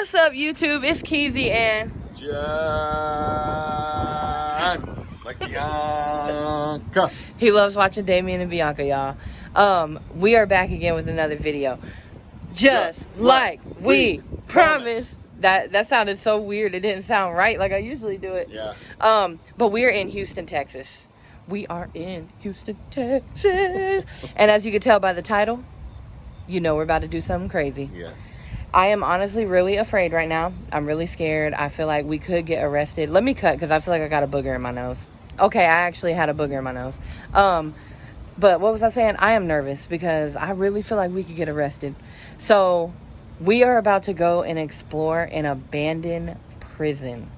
What's up, YouTube? It's Keezy and John, like Bianca. he loves watching Damien and Bianca, y'all. We are back again with another video. Just like we promised. That sounded so weird. It didn't sound right like I usually do it. Yeah. But we're in Houston, Texas. We are in Houston, Texas. And as you can tell by the title, you know we're about to do something crazy. Yes. I am honestly really afraid right now. I'm really scared. I feel like we could get arrested. Let me cut because I feel like I got a booger in my nose. Okay, I actually had a booger in my nose. But what was I saying? I am nervous because I really feel like we could get arrested. So we are about to go and explore an abandoned prison.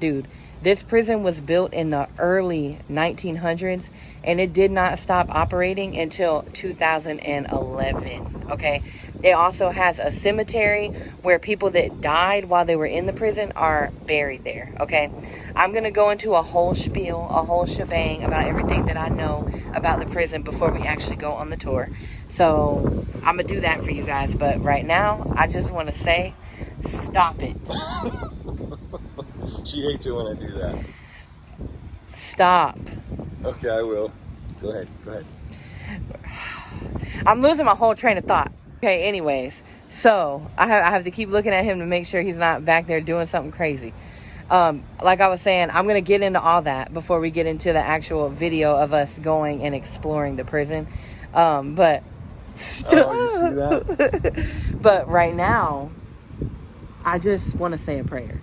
Dude, this prison was built in the early 1900s and it did not stop operating until 2011. Okay. It also has a cemetery where people that died while they were in the prison are buried there. Okay. I'm going to go into a whole spiel, a whole shebang about everything that I know about the prison before we actually go on the tour. So I'm going to do that for you guys. But right now, I just want to say, stop it. She hates it when I do that. Stop. Okay, I will. Go ahead. I'm losing my whole train of thought. Okay, anyways. So, I have to keep looking at him to make sure he's not back there doing something crazy. Like I was saying, I'm going to get into all that before we get into the actual video of us going and exploring the prison. But... Oh, you see that? But right now, I just want to say a prayer.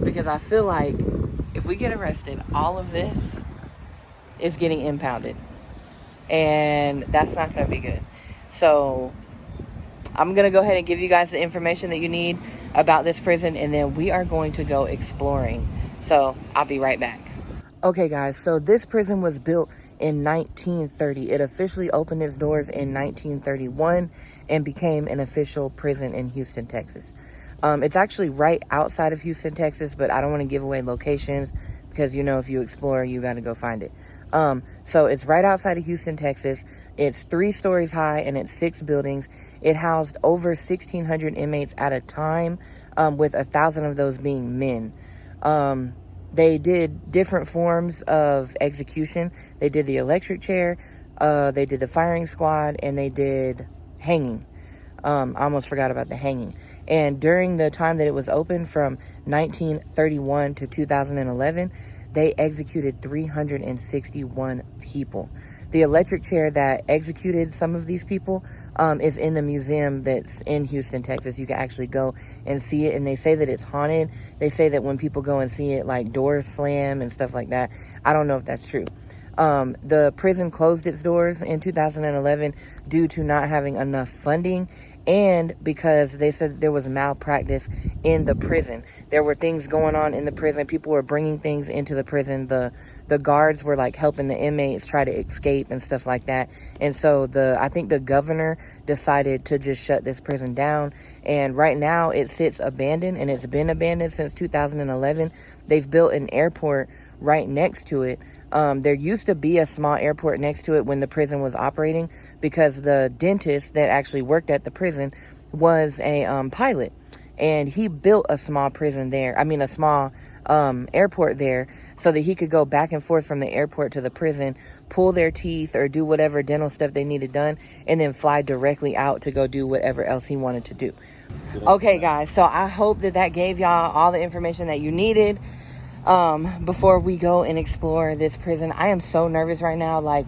Because I feel like if we get arrested, all of this is getting impounded. And that's not going to be good. So I'm going to go ahead and give you guys the information that you need about this prison. And then we are going to go exploring. So I'll be right back. Okay, guys. So this prison was built in 1930. It officially opened its doors in 1931 and became an official prison in Houston, Texas. It's actually right outside of Houston, Texas, but I don't want to give away locations because, you know, if you explore, you got to go find it. So it's right outside of Houston, Texas. It's 3 stories high and it's 6 buildings. It housed over 1,600 inmates at a time, with 1,000 of those being men. They did different forms of execution. They did the electric chair, they did the firing squad, and they did hanging. I almost forgot about the hanging. And during the time that it was open from 1931 to 2011, they executed 361 people. The electric chair that executed some of these people is in the museum that's in Houston, Texas. You can actually go and see it. And they say that it's haunted. They say that when people go and see it, like doors slam and stuff like that. I don't know if that's true. The prison closed its doors in 2011 due to not having enough funding and because they said there was malpractice in the prison. There were things going on in the prison. People were bringing things into the prison. The guards were like helping the inmates try to escape and stuff like that. And so I think the governor decided to just shut this prison down. And right now it sits abandoned, and it's been abandoned since 2011. They've built an airport right next to it. There used to be a small airport next to it when the prison was operating because the dentist that actually worked at the prison was a pilot, and he built a small prison there. I mean, a small airport there so that he could go back and forth from the airport to the prison, pull their teeth or do whatever dental stuff they needed done, and then fly directly out to go do whatever else he wanted to do. Okay, guys, so I hope that gave y'all all the information that you needed. Before we go and explore this prison. I am so nervous right now. Like,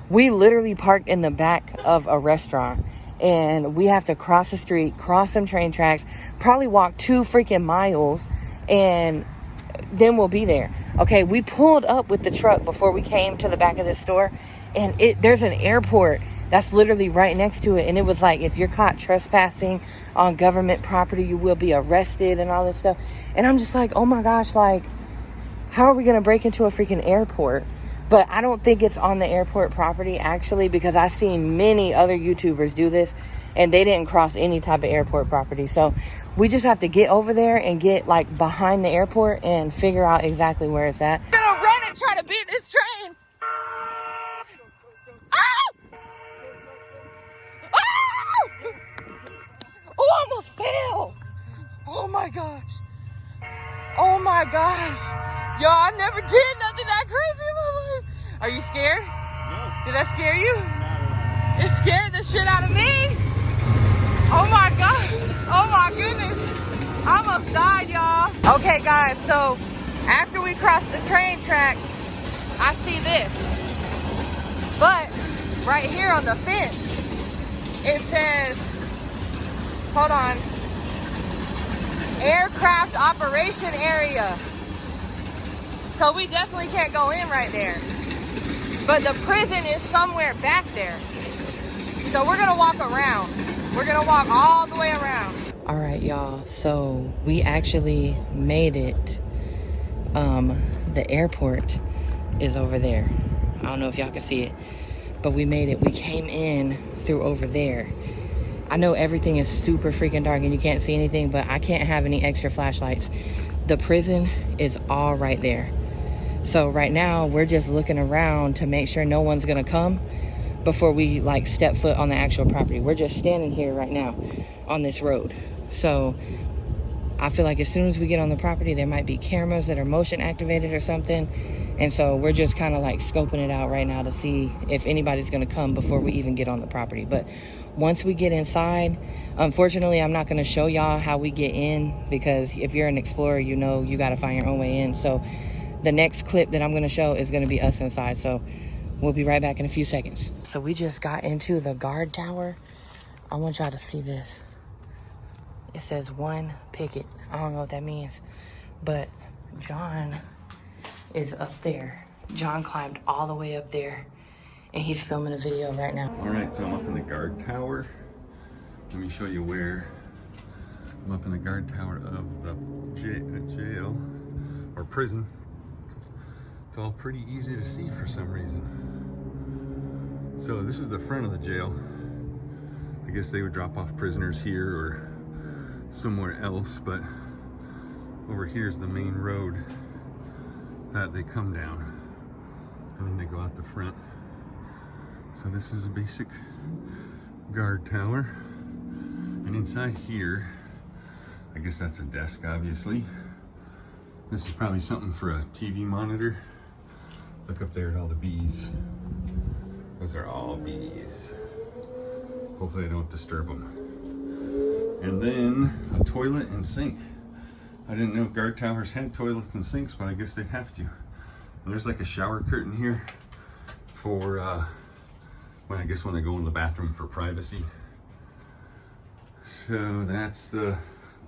we literally parked in the back of a restaurant and we have to cross the street, cross some train tracks, probably walk 2 freaking miles, and then we'll be there. Okay, we pulled up with the truck before we came to the back of this store, and there's an airport that's literally right next to it, and it was like, if you're caught trespassing on government property, you will be arrested and all this stuff. And I'm just like, oh my gosh, like, how are we going to break into a freaking airport? But I don't think it's on the airport property, actually, because I've seen many other YouTubers do this, and they didn't cross any type of airport property. So we just have to get over there and get, like, behind the airport and figure out exactly where it's at. I'm going to run and try to beat this train. Oh! Oh! Oh, I almost fell. Oh my gosh. Oh my gosh. Yo, I never did nothing that crazy in my life. Are you scared? No. Did that scare you? It scared the shit out of me. Oh my gosh. Oh my goodness. I almost died, y'all. Okay, guys, so after we cross the train tracks, I see this. But right here on the fence, it says, hold on, aircraft operation area. So we definitely can't go in right there. But the prison is somewhere back there. So we're gonna walk around. We're gonna walk all the way around. All right, y'all, so we actually made it. The airport is over there. I don't know if y'all can see it, but we made it. We came in through over there. I know everything is super freaking dark and you can't see anything, but I can't have any extra flashlights. The prison is all right there. So right now we're just looking around to make sure no one's gonna come before we like step foot on the actual property. We're just standing here right now on this road. So I feel like as soon as we get on the property, there might be cameras that are motion activated or something. And so we're just kind of like scoping it out right now to see if anybody's gonna come before we even get on the property. But once we get inside, unfortunately, I'm not gonna show y'all how we get in, because if you're an explorer, you know you gotta find your own way in. So the next clip that I'm gonna show is gonna be us inside. So we'll be right back in a few seconds. So we just got into the guard tower. I want y'all to see this. It says 1 picket. I don't know what that means, but John is up there. John climbed all the way up there and he's filming a video right now. All right, so I'm up in the guard tower. Let me show you where. I'm up in the guard tower of the jail or prison. It's all pretty easy to see for some reason. So this is the front of the jail. I guess they would drop off prisoners here or somewhere else, but over here is the main road that they come down, and then they go out the front. So this is a basic guard tower, and inside here, I guess that's a desk, obviously. This is probably something for a TV monitor. Look up there at all the bees. Those are all bees. Hopefully I don't disturb them. And then a toilet and sink. I didn't know guard towers had toilets and sinks, but I guess they'd have to. And there's like a shower curtain here for when I go in the bathroom for privacy. So that's the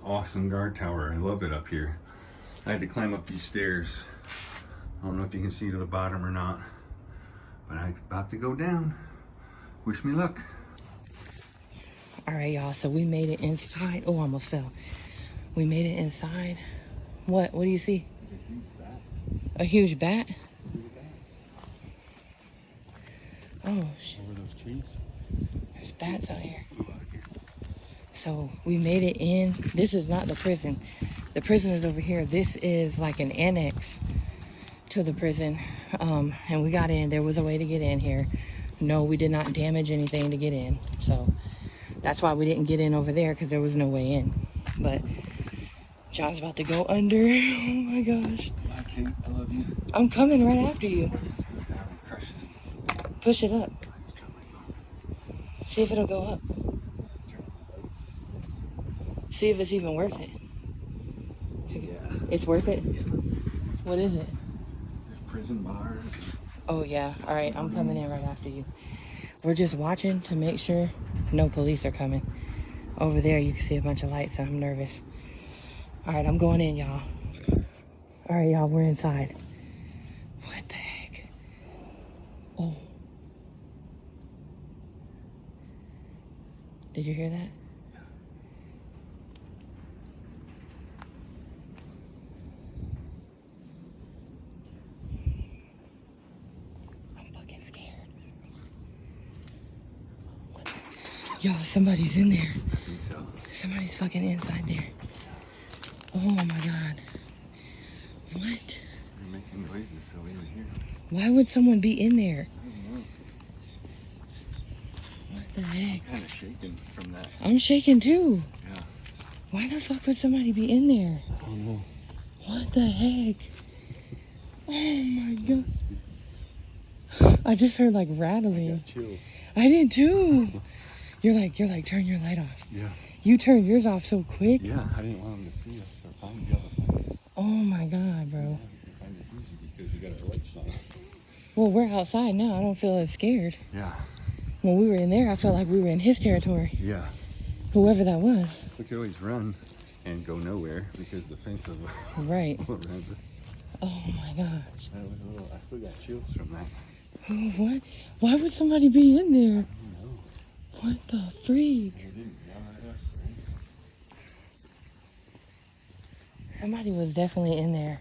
awesome guard tower. I love it up here. I had to climb up these stairs. I don't know if you can see to the bottom or not, but I'm about to go down. Wish me luck. All right, y'all, so we made it inside. Oh, I almost fell. We made it inside. What do you see? A huge bat? Oh, shit. Over those trees? There's bats out here. So we made it in. This is not the prison. The prison is over here. This is like an annex to the prison. And we got in. There was a way to get in here. No, we did not damage anything to get in. So that's why we didn't get in over there, because there was no way in. But John's about to go under. Oh my gosh. Bye, Kate. I love you. I'm coming right after you. What if this goes down and crushes me? Push it up. I just dropped my phone. See if it'll go up. See if it's even worth it. Yeah. It's worth it? What is it? There's prison bars. Oh yeah. All right, I'm coming in right after you. We're just watching to make sure no police are coming. Over there you can see a bunch of lights and I'm nervous. All right, I'm going in, y'all. All right, y'all, we're inside. What the heck? Oh. Did you hear that? I'm fucking scared. What the... Yo, somebody's in there. I think so. Somebody's fucking inside there. Oh my god. What? They're making noises so we would hear them. Why would someone be in there? I don't know. What the heck? I'm kind of shaking from that. I'm shaking too. Yeah. Why the fuck would somebody be in there? I don't know. What the heck? Oh my god. I just heard like rattling. I got chills. I did too. You're like, turn your light off. Yeah. You turned yours off so quick. Yeah, I didn't want them to see us or find the other one. Oh my god, bro. Yeah, find us easy because you got our lights on. Well, we're outside now. I don't feel as scared. Yeah. When we were in there, I felt like we were in his territory. Yeah. Whoever that was. We could always run and go nowhere because the fence of Right. around us. Oh my gosh. That was a little, I still got chills from that. Oh, what? Why would somebody be in there? I don't know. What the freak? They didn't yell at us, right? Somebody was definitely in there.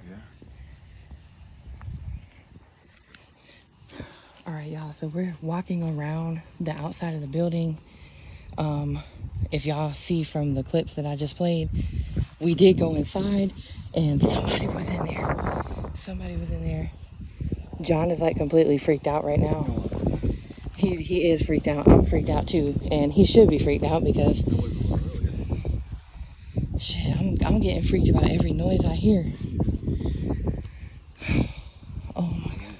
Yeah. All right, y'all. So we're walking around the outside of the building. If y'all see from the clips that I just played, we did go inside and somebody was in there. Somebody was in there. John is like completely freaked out right now. He is freaked out. I'm freaked out too, and he should be freaked out because shit, I'm getting freaked about every noise I hear. Oh my god.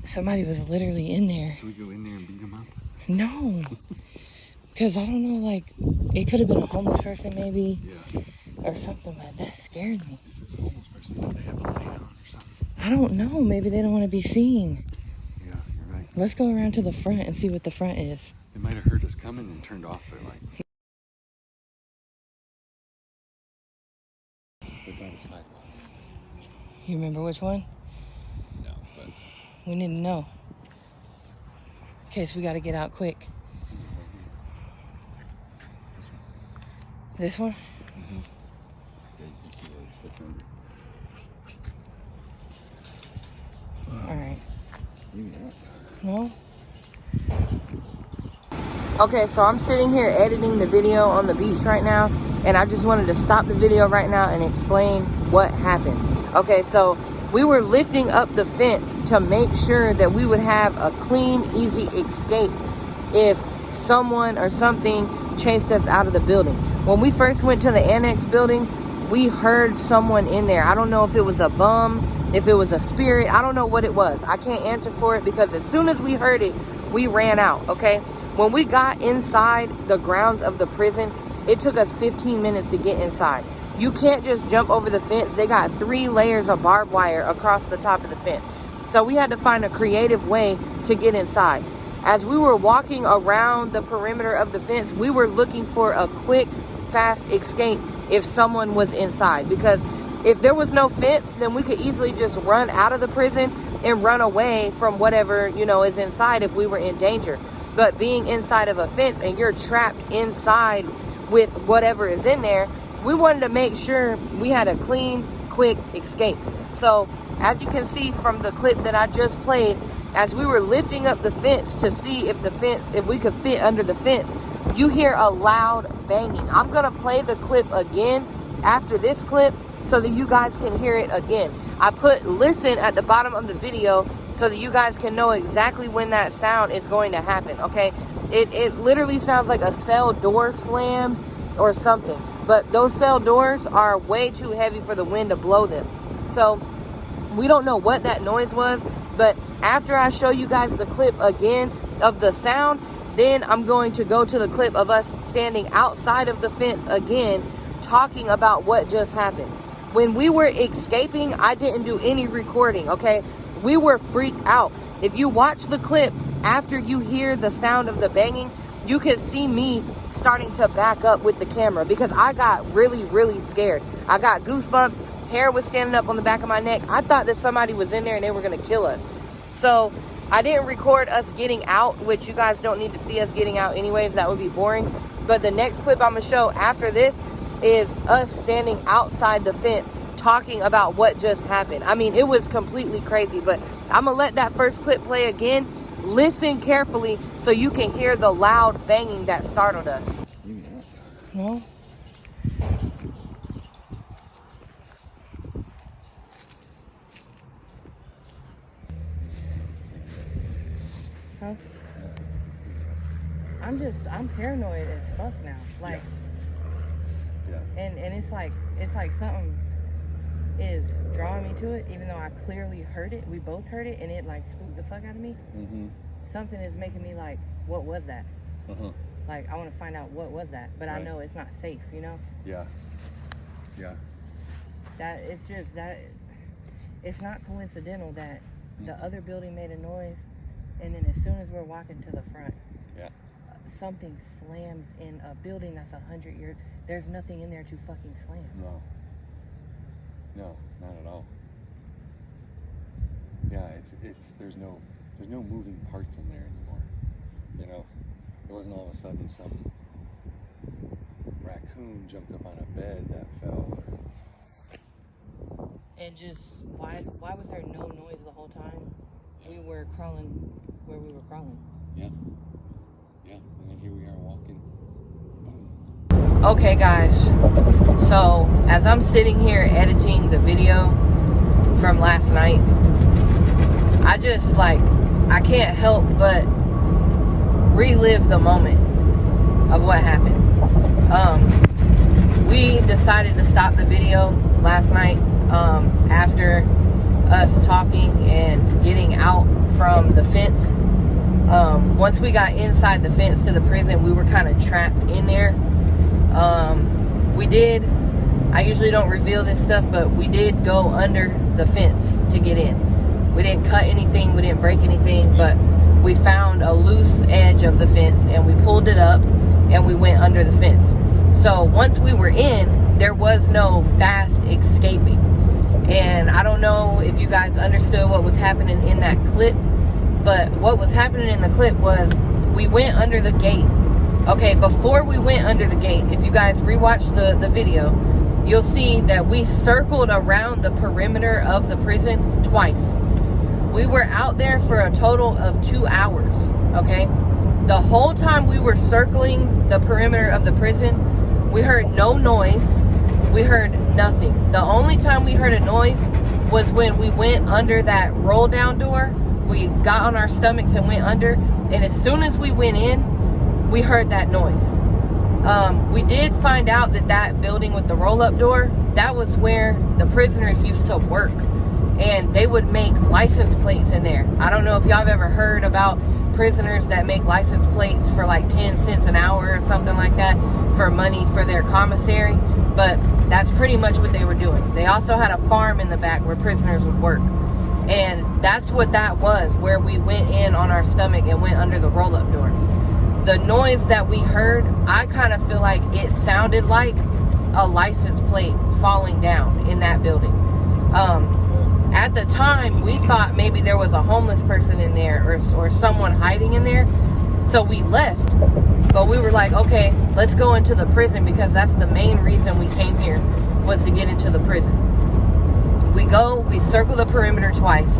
Somebody was literally in there. Should we go in there and beat him up? No. Because I don't know, like, it could have been a homeless person maybe. Yeah. Or something, but that scared me. If it's a homeless person, don't they have the light on or something? I don't know. Maybe they don't want to be seen. Yeah, you're right. Let's go around to the front and see what the front is. They might have heard us coming and turned off their light. They're by the sidewalk. You remember which one? No, but We need to know. Okay, so we got to get out quick. This one? yeah, you can see where it's flipped under. All right. Maybe not. No? Okay, so I'm sitting here editing the video on the beach right now, and I just wanted to stop the video right now and explain what happened. Okay, so we were lifting up the fence to make sure that we would have a clean, easy escape if someone or something chased us out of the building. When we first went to the annex building, we heard someone in there. I don't know if it was a bum, if it was a spirit. I don't know what it was. I can't answer for it because as soon as we heard it, we ran out, okay? When we got inside the grounds of the prison, it took us 15 minutes to get inside. You can't just jump over the fence. They got 3 layers of barbed wire across the top of the fence. So we had to find a creative way to get inside. As we were walking around the perimeter of the fence, we were looking for a quick, fast escape if someone was inside. Because if there was no fence, then we could easily just run out of the prison and run away from whatever, you know, is inside if we were in danger. But being inside of a fence and you're trapped inside with whatever is in there, we wanted to make sure we had a clean, quick escape. So as you can see from the clip that I just played, as we were lifting up the fence to see if we could fit under the fence, you hear a loud banging. I'm gonna play the clip again after this clip so that you guys can hear it again. I put listen at the bottom of the video so that you guys can know exactly when that sound is going to happen, okay? It literally sounds like a cell door slam or something, but those cell doors are way too heavy for the wind to blow them. So we don't know what that noise was, but after I show you guys the clip again of the sound, then I'm going to go to the clip of us standing outside of the fence again, talking about what just happened. When we were escaping, I didn't do any recording, okay? We were freaked out. If you watch the clip after you hear the sound of the banging, you can see me starting to back up with the camera because I got really, really scared. I got goosebumps. Hair was standing up on the back of my neck. I thought that somebody was in there and they were gonna kill us. So I didn't record us getting out, which you guys don't need to see us getting out anyways. That would be boring. But the next clip I'm gonna show after this is us standing outside the fence talking about what just happened. I mean, it was completely crazy, but I'm gonna let that first clip play again. Listen carefully so you can hear the loud banging that startled us. No? Huh? I'm paranoid as fuck now. Like, yeah, And it's like something is drawing me to it, even though I clearly heard it. We both heard it, and it like spooked the fuck out of me. Something is making me like, what was that? Like, I want to find out what was that, but I know it's not safe, you know? Yeah. That it's just that it's not coincidental that the other building made a noise, and then as soon as we're walking to the front, something slams in a building that's 100 years. There's nothing in there to fucking slam. No, not at all. Yeah, it's there's no moving parts in there anymore. You know, it wasn't all of a sudden some raccoon jumped up on a bed that fell. And just why was there no noise the whole time? We were crawling where we were crawling. Yeah, and then here we are walking. Okay, guys. So as I'm sitting here editing the video from last night, I just I can't help but relive the moment of what happened. We decided to stop the video last night after us talking and getting out from the fence. Once we got inside the fence to the prison, we were kind of trapped in there. I usually don't reveal this stuff, but we did go under the fence to get in. We didn't cut anything, we didn't break anything, but we found a loose edge of the fence and we pulled it up and we went under the fence. So once we were in, there was no fast escaping. And I don't know if you guys understood what was happening in that clip, but what was happening in the clip was we went under the gate. Okay, before we went under the gate, if you guys rewatch the video, you'll see that we circled around the perimeter of the prison twice. We were out there for a total of 2 hours, okay? The whole time we were circling the perimeter of the prison, we heard no noise. We heard nothing. The only time we heard a noise was when we went under that roll down door. We got on our stomachs and went under, and as soon as we went in, we heard that noise. We did find out that building with the roll-up door, that was where the prisoners used to work, and they would make license plates in there. I don't know if y'all have ever heard about prisoners that make license plates for like 10 cents an hour or something like that for money for their commissary, but that's pretty much what they were doing. They also had a farm in the back where prisoners would work, and that's what that was, where we went in on our stomach and went under the roll-up door. The noise that we heard, I kind of feel like it sounded like a license plate falling down in that building. At the time, we thought maybe there was a homeless person in there or someone hiding in there. So we left. But we were like, okay, let's go into the prison, because that's the main reason we came here, was to get into the prison. We circled the perimeter twice.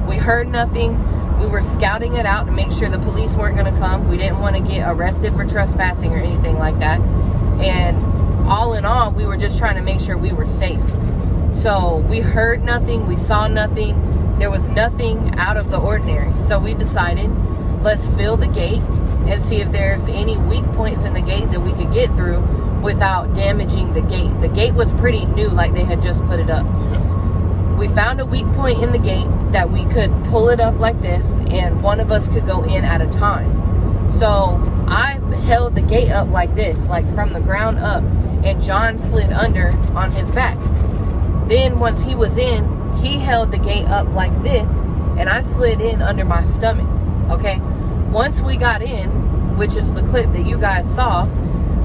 We heard nothing. We were scouting it out to make sure the police weren't going to come. We didn't want to get arrested for trespassing or anything like that. And all in all, we were just trying to make sure we were safe. So we heard nothing. We saw nothing. There was nothing out of the ordinary. So we decided, let's fill the gate and see if there's any weak points in the gate that we could get through without damaging the gate. The gate was pretty new, like they had just put it up. We found a weak point in the gate that we could pull it up like this, and one of us could go in at a time. So I held the gate up like this, like from the ground up, and John slid under on his back. Then once he was in, he held the gate up like this, and I slid in under my stomach, okay? Once we got in, which is the clip that you guys saw,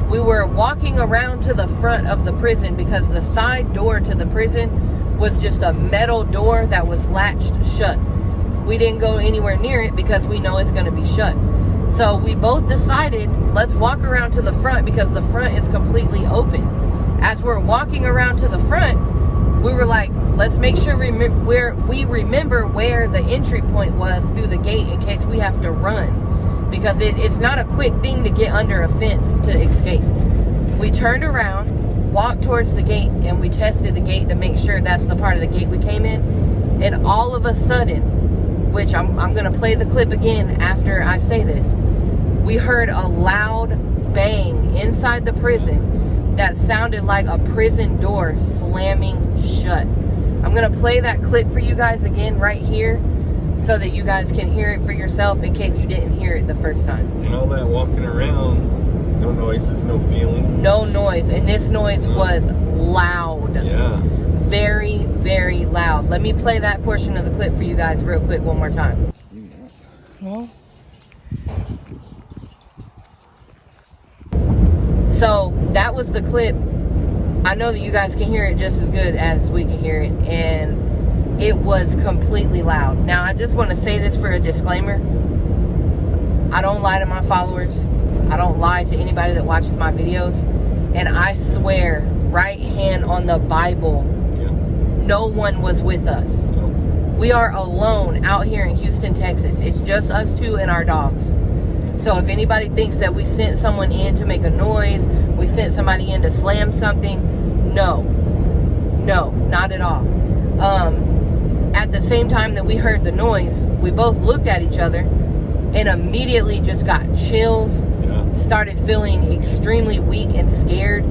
we were walking around to the front of the prison, because the side door to the prison was just a metal door that was latched shut. We didn't go anywhere near it because we know it's going to be shut. So we both decided, let's walk around to the front, because the front is completely open. As we're walking around to the front, we were like, let's make sure we remember where the entry point was through the gate in case we have to run, because it's not a quick thing to get under a fence to escape. We turned around, walked towards the gate, and we tested the gate to make sure that's the part of the gate we came in. And all of a sudden, which I'm going to play the clip again after I say this, we heard a loud bang inside the prison that sounded like a prison door slamming shut. I'm going to play that clip for you guys again right here so that you guys can hear it for yourself in case you didn't hear it the first time. And all that walking around, no noises, no feeling. No noise. And this noise was loud. Yeah. Very, very loud. Let me play that portion of the clip for you guys real quick one more time. Well, so that was the clip. I know that you guys can hear it just as good as we can hear it, and it was completely loud. Now, I just want to say this for a disclaimer. I don't lie to my followers. I don't lie to anybody that watches my videos. And I swear, right hand on the Bible, no one was with us. We are alone out here in Houston, Texas. It's just us two and our dogs. So if anybody thinks that we sent someone in to make a noise, we sent somebody in to slam something, no, not at all. At the same time that we heard the noise, we both looked at each other and immediately just got chills, started feeling extremely weak and scared.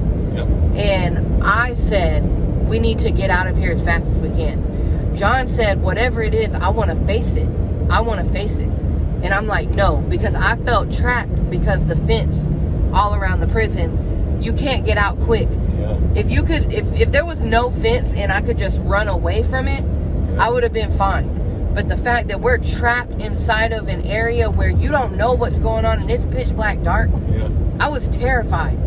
And I said, we need to get out of here as fast as we can. John said, whatever it is, I want to face it. I want to face it. And I'm like, no, because I felt trapped because the fence all around the prison, you can't get out quick. If you could, if there was no fence and I could just run away from it, I would have been fine. But the fact that we're trapped inside of an area where you don't know what's going on and it's pitch black dark, I was terrified.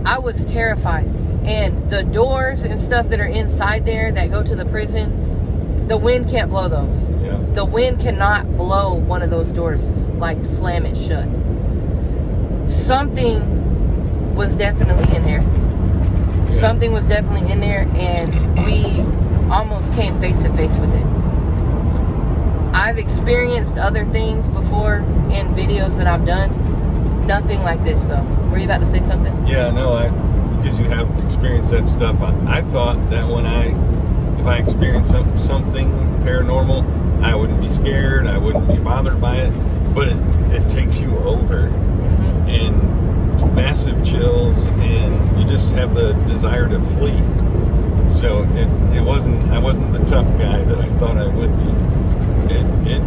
I was terrified. And the doors and stuff that are inside there that go to the prison, the wind can't blow those. The wind cannot blow one of those doors, like slam it shut. Something was definitely in there. Something was definitely in there, and we almost came face to face with it. I've experienced other things before in videos that I've done. Nothing like this, though. Were you about to say something? Yeah, no, because you have experienced that stuff. I thought that if I experienced something paranormal, I wouldn't be scared, I wouldn't be bothered by it, but it takes you over, and massive chills, and you just have the desire to flee. So I wasn't the tough guy that I thought I would be. It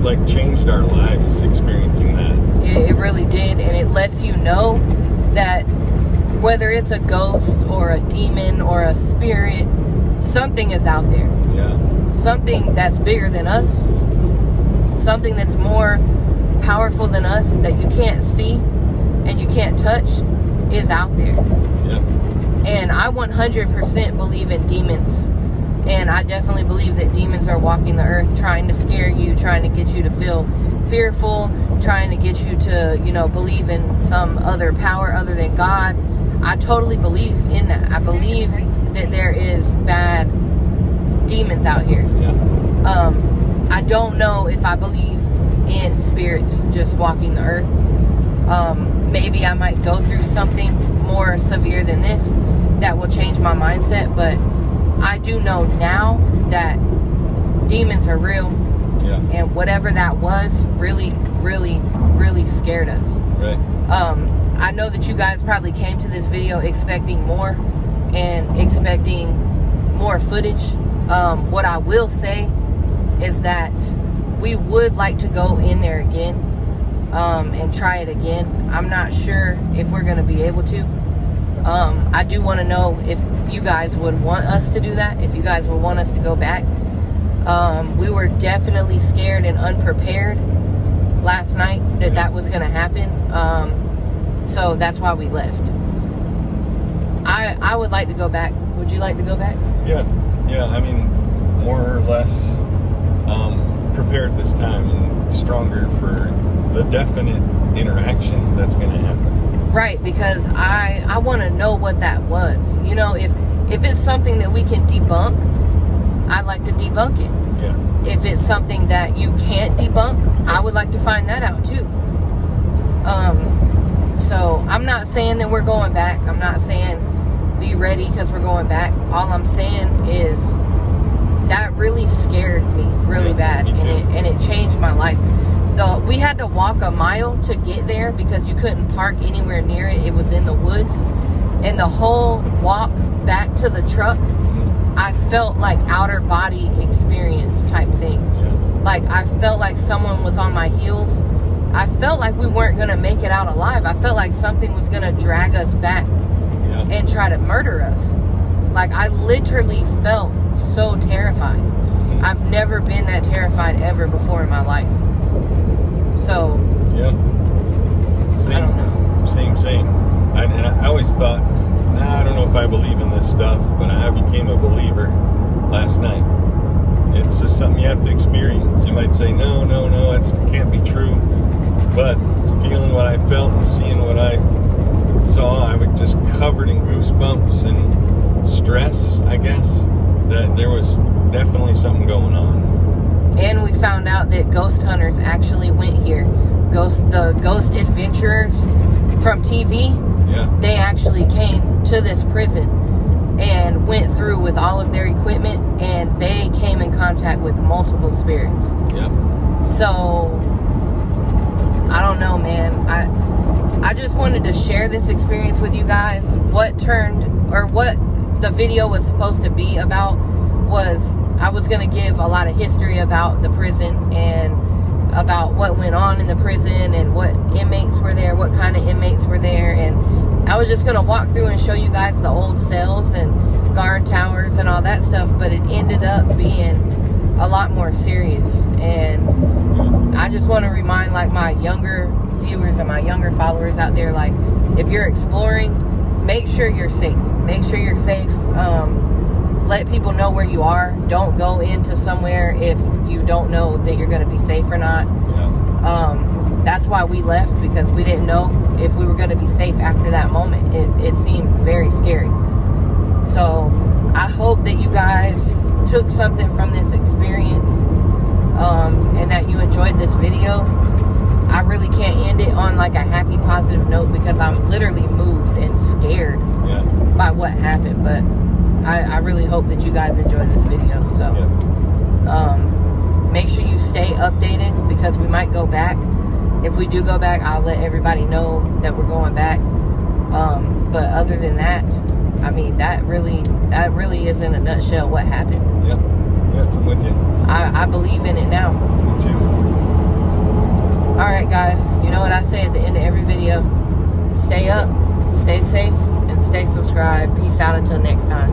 like changed our lives experiencing that. It really did, and it lets you know that whether it's a ghost or a demon or a spirit, something is out there. Something that's bigger than us, something that's more powerful than us that you can't see and you can't touch is out there. And I 100% believe in demons, and I definitely believe that demons are walking the earth trying to scare you, trying to get you to feel fearful, trying to get you to, believe in some other power other than God. I totally believe in that. I believe that there is bad demons out here. I don't know if I believe in spirits just walking the earth. Maybe I might go through something more severe than this that will change my mindset, but I do know now that demons are real, and whatever that was really, really, really scared us. I know that you guys probably came to this video expecting more and expecting more footage. What I will say is that we would like to go in there again and try it again. I'm not sure if we're going to be able to. I do want to know if you guys would want us to do that, if you guys would want us to go back. We were definitely scared and unprepared last night that was going to happen. So that's why we left. I would like to go back. Would you like to go back? Yeah, I mean, more or less prepared this time and stronger for the definite interaction that's going to happen. Right, because I want to know what that was. If it's something that we can debunk, I'd like to debunk it. If it's something that you can't debunk, I would like to find that out too. So I'm not saying that we're going back. I'm not saying be ready because we're going back. All I'm saying is that really scared me really bad, and it changed my life. We had to walk a mile to get there because you couldn't park anywhere near it. It was in the woods, And the whole walk back to the truck, I felt like outer body experience type thing. Yeah. Like I felt like someone was on my heels. I felt like we weren't going to make it out alive. I felt like something was going to drag us back and try to murder us. Like I literally felt so terrified. I've never been that terrified ever before in my life. So, yeah. I don't know. Same. And I always thought, I don't know if I believe in this stuff, but I became a believer last night. It's just something you have to experience. You might say, no, that can't be true. But feeling what I felt and seeing what I saw, I was just covered in goosebumps and stress, I guess, that there was definitely something going on. And we found out that ghost hunters actually went here. The ghost adventurers from TV, they actually came to this prison and went through with all of their equipment, and they came in contact with multiple spirits. So I don't know, man. I just wanted to share this experience with you guys. What the video was supposed to be about was I was going to give a lot of history about the prison and about what went on in the prison and what inmates were there, what kind of inmates were there, and I was just going to walk through and show you guys the old cells and guard towers and all that stuff, but it ended up being a lot more serious. And I just want to remind like my younger viewers and my younger followers out there, like if you're exploring, make sure you're safe. Make sure you're safe. Let people know where you are. Don't go into somewhere if you don't know that you're going to be safe or not. That's why we left, because we didn't know if we were going to be safe after that moment. It seemed very scary. So I hope that you guys took something from this experience, and that you enjoyed this video. I really can't end it on like a happy, positive note, because I'm literally moved and scared by what happened. But I really hope that you guys enjoyed this video. So make sure you stay updated, because we might go back. If we do go back, I'll let everybody know that we're going back. But other than that, I mean, that really is in a nutshell what happened. Yeah, I'm with you. I believe in it now. Me too. Alright guys, you know what I say at the end of every video. Stay up, stay safe, and stay subscribed. Peace out until next time.